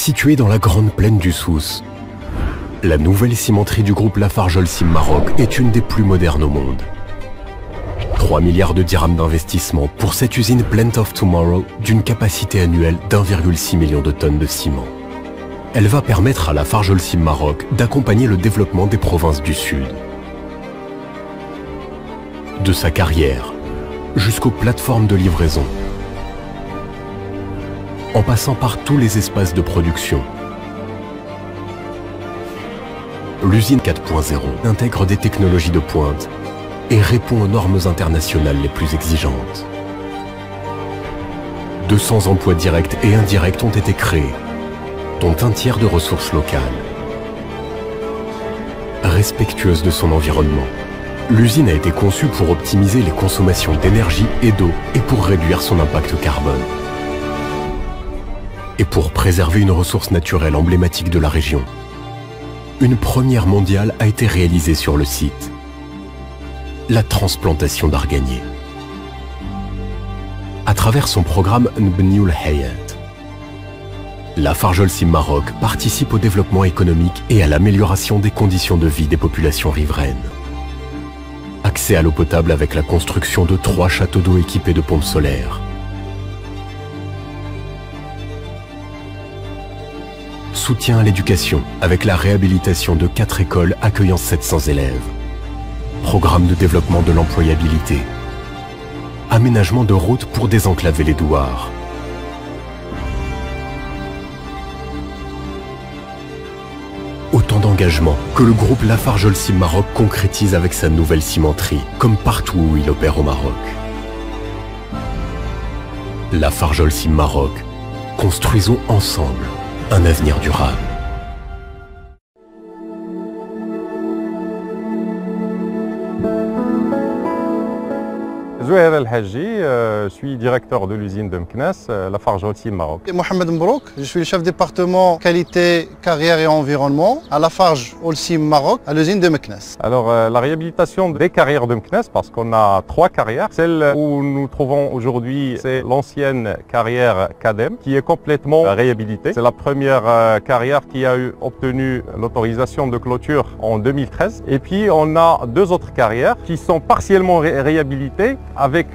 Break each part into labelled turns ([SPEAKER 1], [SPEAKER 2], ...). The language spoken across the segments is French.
[SPEAKER 1] Située dans la grande plaine du Souss, la nouvelle cimenterie du groupe Lafarge Holcim Maroc est une des plus modernes au monde. 3 milliards de dirhams d'investissement pour cette usine Plant of Tomorrow d'une capacité annuelle d'1,6 million de tonnes de ciment. Elle va permettre à Lafarge Holcim Maroc d'accompagner le développement des provinces du Sud. De sa carrière jusqu'aux plateformes de livraison, en passant par tous les espaces de production, l'usine 4.0 intègre des technologies de pointe et répond aux normes internationales les plus exigeantes. 200 emplois directs et indirects ont été créés, dont un tiers de ressources locales. Respectueuse de son environnement, l'usine a été conçue pour optimiser les consommations d'énergie et d'eau et pour réduire son impact carbone. Et pour préserver une ressource naturelle emblématique de la région, une première mondiale a été réalisée sur le site, la transplantation d'arganier. À travers son programme Nbnioul Hayat, Lafarge Holcim Maroc participe au développement économique et à l'amélioration des conditions de vie des populations riveraines. Accès à l'eau potable avec la construction de 3 châteaux d'eau équipés de pompes solaires. Soutien à l'éducation avec la réhabilitation de 4 écoles accueillant 700 élèves. Programme de développement de l'employabilité. Aménagement de routes pour désenclaver les douars. Autant d'engagements que le groupe Lafarge Holcim Maroc concrétise avec sa nouvelle cimenterie, comme partout où il opère au Maroc. Lafarge Holcim Maroc, construisons ensemble un avenir durable.
[SPEAKER 2] Zouhair El Hadji, je suis directeur de l'usine de Meknès, Lafarge Holcim Maroc.
[SPEAKER 3] Mohamed Mbrouk, je suis le chef département qualité, carrière et environnement à Lafarge Holcim Maroc, à l'usine de Meknès.
[SPEAKER 2] Alors la réhabilitation des carrières de Meknès, parce qu'on a 3 carrières. Celle où nous trouvons aujourd'hui, c'est l'ancienne carrière Kadem, qui est complètement réhabilitée. C'est la première carrière qui a obtenu l'autorisation de clôture en 2013. Et puis on a 2 autres carrières qui sont partiellement réhabilitées, avec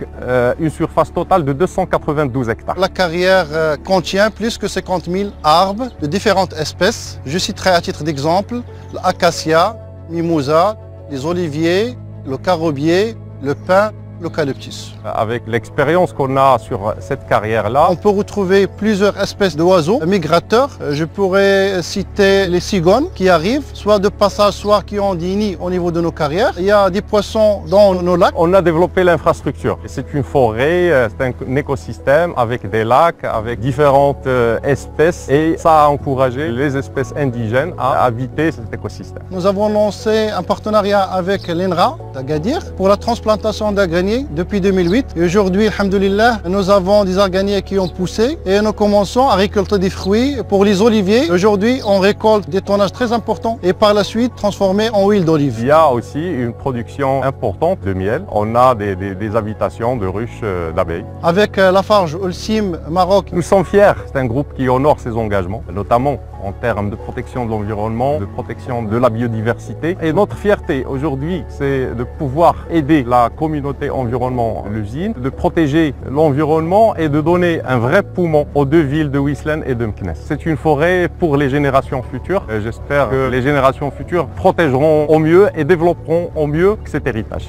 [SPEAKER 2] une surface totale de 292 hectares.
[SPEAKER 3] La carrière contient plus que 50 000 arbres de différentes espèces. Je citerai à titre d'exemple l'acacia, mimosa, les oliviers, le carobier, le pin, l'eucalyptus.
[SPEAKER 2] Avec l'expérience qu'on a sur cette carrière-là,
[SPEAKER 3] on peut retrouver plusieurs espèces d'oiseaux migrateurs. Je pourrais citer les cigognes qui arrivent, soit de passage, soit qui ont des nids au niveau de nos carrières. Il y a des poissons dans nos lacs.
[SPEAKER 2] On a développé l'infrastructure. C'est une forêt, c'est un écosystème avec des lacs, avec différentes espèces, et ça a encouragé les espèces indigènes à habiter cet écosystème.
[SPEAKER 3] Nous avons lancé un partenariat avec l'INRA d'Agadir pour la transplantation d'arganiers depuis 2008. Et aujourd'hui, alhamdoulilah, nous avons des arganiers qui ont poussé et nous commençons à récolter des fruits pour les oliviers. Aujourd'hui, on récolte des tonnages très importants et par la suite transformés en huile d'olive.
[SPEAKER 2] Il y a aussi une production importante de miel. On a des habitations de ruches d'abeilles.
[SPEAKER 3] Avec Lafarge Holcim Maroc,
[SPEAKER 2] nous sommes fiers. C'est un groupe qui honore ses engagements, notamment en termes de protection de l'environnement, de protection de la biodiversité. Et notre fierté aujourd'hui, c'est de pouvoir aider la communauté environnement de l'usine, de protéger l'environnement et de donner un vrai poumon aux 2 villes de Ouislane et de Meknès. C'est une forêt pour les générations futures. J'espère que les générations futures protégeront au mieux et développeront au mieux cet héritage.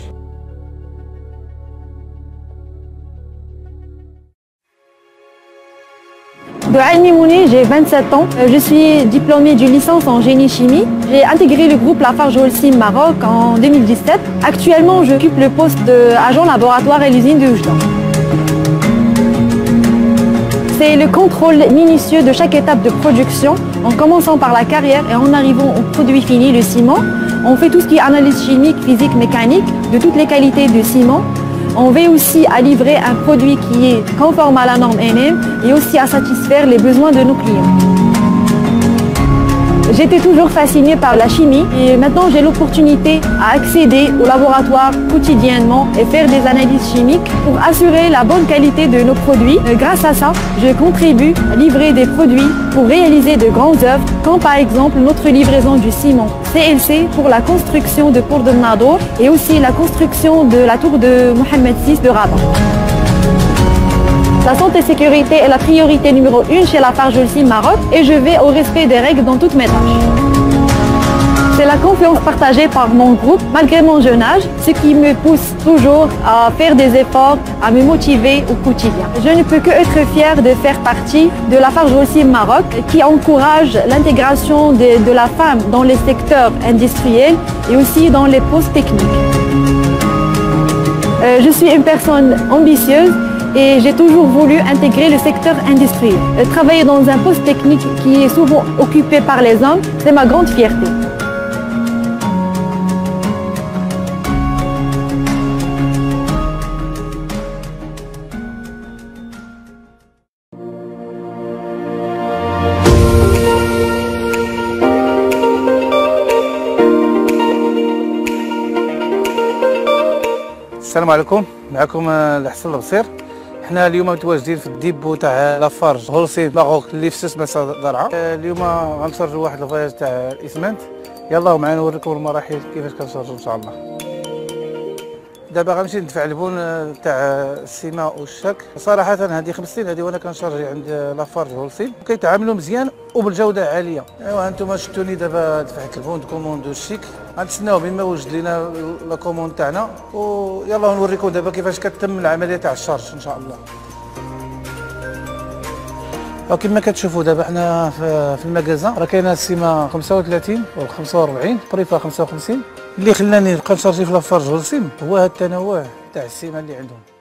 [SPEAKER 4] Douane Mouni, j'ai 27 ans. Je suis diplômée d'une licence en génie chimie. J'ai intégré le groupe Lafarge Holcim Maroc en 2017. Actuellement, j'occupe le poste d'agent laboratoire à l'usine de Oujda. C'est le contrôle minutieux de chaque étape de production, en commençant par la carrière et en arrivant au produit fini, le ciment. On fait tout ce qui est analyse chimique, physique, mécanique, de toutes les qualités du ciment. On veille aussi à livrer un produit qui est conforme à la norme MM et aussi à satisfaire les besoins de nos clients. J'étais toujours fascinée par la chimie et maintenant j'ai l'opportunité à accéder au laboratoire quotidiennement et faire des analyses chimiques pour assurer la bonne qualité de nos produits. Grâce à ça, je contribue à livrer des produits pour réaliser de grandes œuvres, comme par exemple notre livraison du ciment CLC pour la construction de Port de Nador et aussi la construction de la tour de Mohamed VI de Rabat. La santé et sécurité est la priorité numéro 1 chez Lafarge Holcim Maroc et je vais au respect des règles dans toutes mes tâches. C'est la confiance partagée par mon groupe malgré mon jeune âge, ce qui me pousse toujours à faire des efforts, à me motiver au quotidien. Je ne peux que être fière de faire partie de Lafarge Holcim Maroc qui encourage l'intégration de la femme dans les secteurs industriels et aussi dans les postes techniques. Je suis une personne ambitieuse et j'ai toujours voulu intégrer le secteur industriel. Travailler dans un poste technique qui est souvent occupé par les hommes, c'est ma grande fierté.
[SPEAKER 5] السلام عليكم، معكم الحسن البصير. حنا اليوم متواجدين في الديبو تاع لافارج هولسيم ماروك اللي في سمسة ضرعة. اليوم غنشارجوا واحد الفياج تاع الاسمنت. يلا معنا نوريكم المراحل كيفاش كنشارجوا ان شاء الله. دابا غنمشي ندفع البون تاع السيما والشاك. صراحة هذه 5 سنين هذه وانا كنشارجي عند لافارج هولسيم وكيتعاملوا مزيان وبالجودة عالية. ايوا انتم شفتوني دابا دفعت البون كوموند الشيك. غنتسناو بما وجد لنا لا كوموند تاعنا ويلا نوريكم دابا كيفاش كتتم العملية تاع الشارج ان شاء الله. وكما كتشوفوا دابا حنا في المكازان راه كاينه السيما 35 و 45 بريفا 55. اللي خلاني نبقى نشارجي في لافارج هولسيم هو هذا التنوع تاع السيما اللي عندهم.